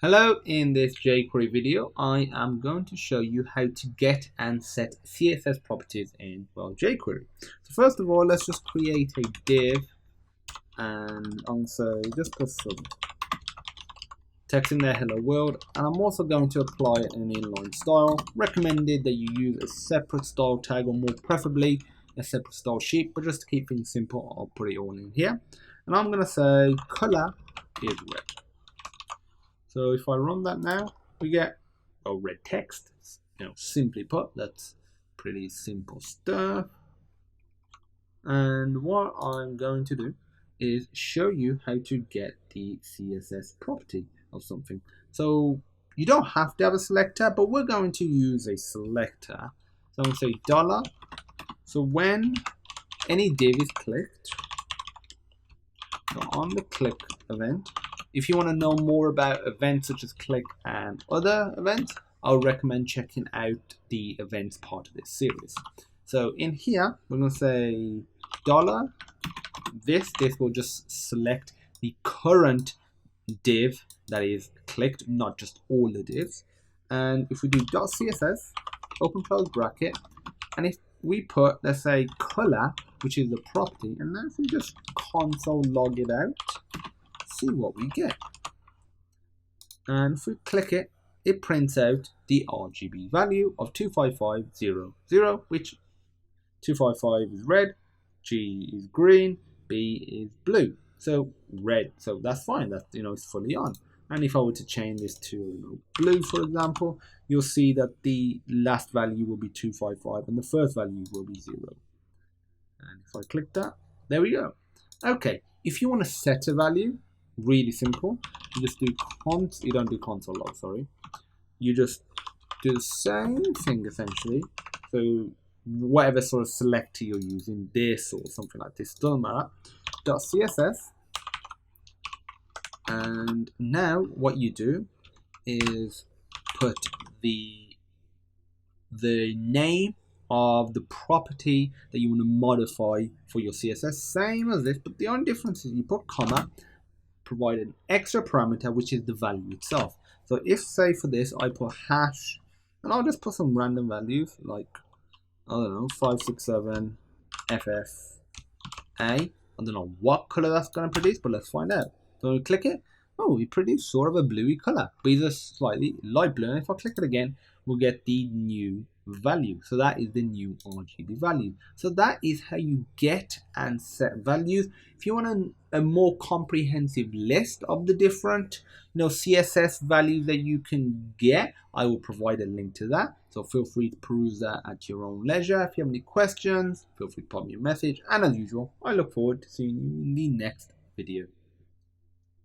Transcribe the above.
Hello, in this jQuery video, I am going to show you how to get and set CSS properties in, jQuery. So first of all, let's just create a div and also just put some text in there, hello world, and I'm also going to apply an inline style. Recommended that you use a separate style tag or more preferably a separate style sheet, but just to keep things simple, I'll put it all in here. And I'm going to say color is red. So if I run that now, we get red text. Simply put, that's pretty simple stuff. And what I'm going to do is show you how to get the CSS property of something. So you don't have to have a selector, but we're going to use a selector. So I'm going to say dollar. So when any div is clicked, so on the click event, if you want to know more about events such as click and other events, I would recommend checking out the events part of this series. So in here, we're going to say dollar. This will just select the current div that is clicked, not just all the divs. And if we do .css, open close bracket, and if we put, let's say, color, which is the property, and then if we just console log it out, see what we get. And if we click it, it prints out the RGB value of 25500, which 255 is red, G is green, B is blue. So red, so that's fine, that it's fully on. And if I were to change this to blue, for example, you'll see that the last value will be 255 and the first value will be 0. And if I click that, there we go. Okay, if you want to set a value, really simple. You just do you don't do console log, sorry. You just do the same thing essentially. So whatever sort of selector you're using, this or something like this, doesn't matter. .css. And now what you do is put the name of the property that you want to modify for your CSS, same as this, but the only difference is you put comma, provide an extra parameter, which is the value itself. So if, say for this, I put hash, and I'll just put some random values like, I don't know, 567 FFA. I don't know what color that's going to produce, but let's find out. So we click it. Oh, we produce sort of a bluey color, but it's a slightly light blue. And if I click it again, we'll get the new value. So that is the new RGB value. So that is how you get and set values. If you want a more comprehensive list of the different CSS values that you can get, I will provide a link to that. So feel free to peruse that at your own leisure. If you have any questions, feel free to pop me a message. And as usual, I look forward to seeing you in the next video.